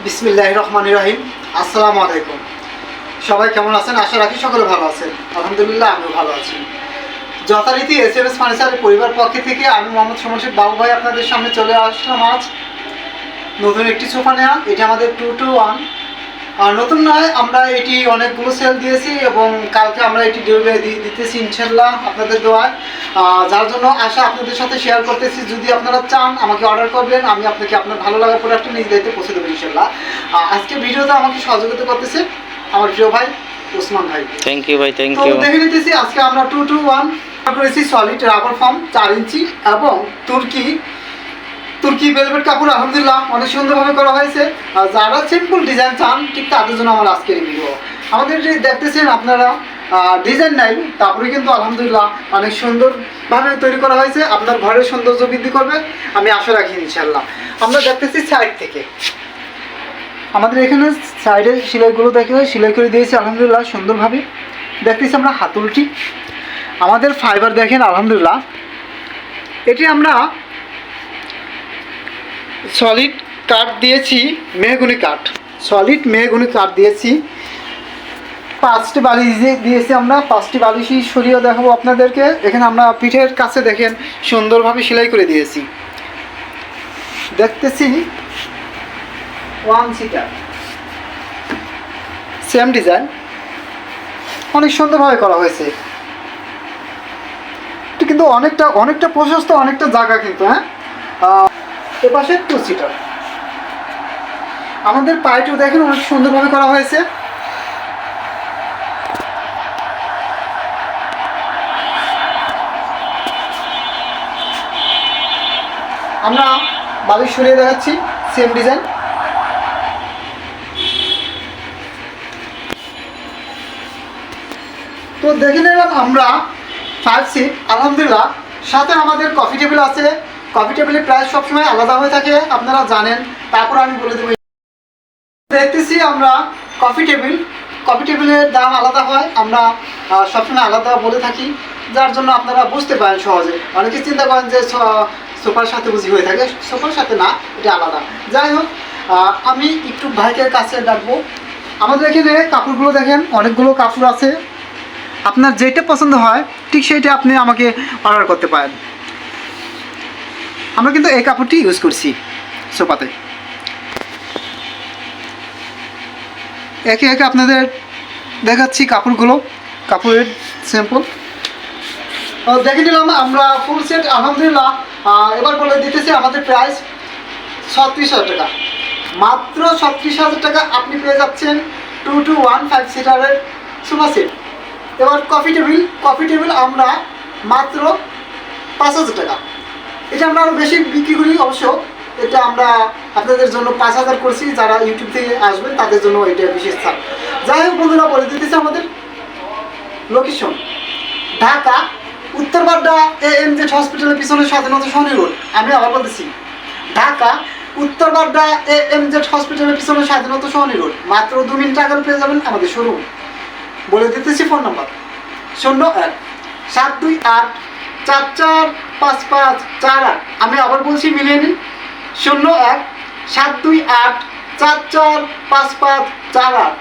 বিসমিল্লাহির রহমানির রহিম। আসসালামু আলাইকুম। সবাই কেমন আছেন? আশা রাখি সকলে ভালো আছেন। আলহামদুলিল্লাহ আমিও ভালো আছি। যথারীতি এসএমএস ফার্নিচারের পরিবার পক্ষ থেকে আমি মোহাম্মদ সুমন শেখ বাবু ভাই আপনাদের সামনে চলে আসলাম আজ নতুন একটি সোফা নেওয়া। এটি আমাদের 2-1 আর নতুন নয়, আমরা এটি অনেকগুলো সেল দিয়েছি এবং কালকে আমরা এটি ডেলিভারি দিতেছি ইনশাল্লাহ আপনাদের দোয়ায়। যার জন্য আশা আপনাদের সাথে শেয়ার করতেছি। যদি আপনারা চান আমাকে অর্ডার করবেন, আমি আপনাকে আপনার ভালো লাগা প্রোডাক্টটি নিজ দায়িত্বে পৌঁছে দেবো ইনশাল্লাহ। আজকে ভিডিওতে আমাকে সহযোগিতা করতেছে আমার প্রিয় ভাই ওসমান ভাই। থ্যাংক ইউ ভাই, থ্যাংক তো ইউ। দেখে নিতেছি আজকে আমরা 2-1 করেছি সলিড রাবার ফর্ম 4 ইঞ্চি এবং তুর্কি ভেলভেট কাপড় আলহামদুলিল্লাহ অনেক সুন্দরভাবে করা হয়েছে। আর যারা সিম্পল ডিজাইন চান ঠিক তাদের জন্য আমার আজকের ভিডিও। আমাদের যে দেখতেছেন আপনারা ডিজাইন নাই, তারপরে কিন্তু আলহামদুলিল্লাহ অনেক সুন্দরভাবে তৈরি করা হয়েছে। আপনার ঘরের সৌন্দর্য বৃদ্ধি করবে আমি আশা রাখি ইনশাল্লাহ। আমরা দেখতেছি সাইড থেকে, আমাদের এখানে সাইডে সেলাইগুলো দেখে সেলাই করে দিয়েছি আলহামদুলিল্লাহ সুন্দরভাবে। দেখতেছি আমরা হাতুলটি, আমাদের ফাইবার দেখেন আলহামদুলিল্লাহ। এটি আমরা সলিড কাঠ দিয়েছি, মেহগনি কাঠ, সলিড মেহগনি কাঠ দিয়েছি। 5টি বালিশ দিয়েছি আমরা, 5টি বালিশই সরিয়ে দেখাবো আপনাদেরকে। এখানে আমরা পিঠের কাছে দেখেন সুন্দরভাবে সেলাই করে দিয়েছি। দেখতেছি 1 সিটার সেম ডিজাইন, অনেক সুন্দরভাবে করা হয়েছে। কিন্তু অনেকটা প্রশস্ত, অনেকটা জায়গা কিন্তু। হ্যাঁ, এপাশে 2 সিটার। আমাদের পাইটিও দেখেন অনেক সুন্দরভাবে করা হয়েছে। আমরা বালিশ সরিয়ে দেখাচ্ছি সেম ডিজাইন। তো দেখে নিলাম আমরা 5 সিট আলহামদুলিল্লাহ। সাথে আমাদের কফি টেবিল আছে। কফি টেবিলের প্রাইস সবসময় আলাদা হয়ে থাকে, আপনারা জানেন। তারপর আমি বলে দেবো। দেখতেছি আমরা কফি টেবিলের দাম আলাদা হয়, আমরা সবসময় আলাদা বলে থাকি, যার জন্য আপনারা বুঝতে পারেন সহজে। অনেকে চিন্তা করেন যে সোফার সাথে বুঝি হয়ে থাকে, সোফার সাথে না, এটা আলাদা। যাই হোক, আমি একটু ভাইকের কাছে ডাকবো। আমাদের এখানে কাপড়গুলো দেখেন অনেকগুলো কাপড় আছে, আপনার যেটা পছন্দ হয় ঠিক সেইটা আপনি আমাকে অর্ডার করতে পারেন। আমরা কিন্তু এই কাপড়টি ইউজ করছি সোফাতে। একে একে আপনাদের দেখাচ্ছি কাপড়গুলো, কাপড়ের স্যাম্পল। দেখে নিলাম আমরা ফুল সেট আলহামদুলিল্লাহ। এবার বলে দিতেছি আমাদের প্রাইস 36,000 টাকা, মাত্র 36,000 টাকা আপনি পেয়ে যাচ্ছেন 2-1 5 সিটারের সোফা সেট। এবার কফি টেবিল আমরা মাত্র 5,000 টাকা। এটা আমরা আরও বেশি বিক্রি করি অবশ্য। এটা আমরা আপনাদের জন্য 5,000 করছি, যারা ইউটিউব থেকে আসবেন তাদের জন্য এটা বিশেষ ছাড়। যাই হোক বন্ধুরা, বলে দিতেছি আমাদের লোকেশন ঢাকা উত্তরবাড্ডা AMZ হসপিটালের পিছনে স্বাধীনতা সহনী রোড। আমি আবার বলতেছি ঢাকা উত্তরবাড্ডা AMZ হসপিটালের পিছনে স্বাধীনতা সহনী রোড। মাত্র 2 মিনিট আগে পেয়ে যাবেন আমাদের শোরুম। বলে দিতেছি ফোন নাম্বার 01-728-445548। আমি আবার বলছি মিলিয়ে নিন 01-728-445548।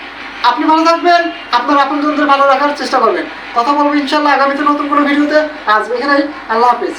আপনি ভালো থাকবেন, আপনার আপনজনদের ভালো রাখার চেষ্টা করবেন। কথা বলবো ইনশাল্লাহ আগামীতে নতুন কোনো ভিডিওতে। আজ এখানেই, আল্লাহ হাফেজ।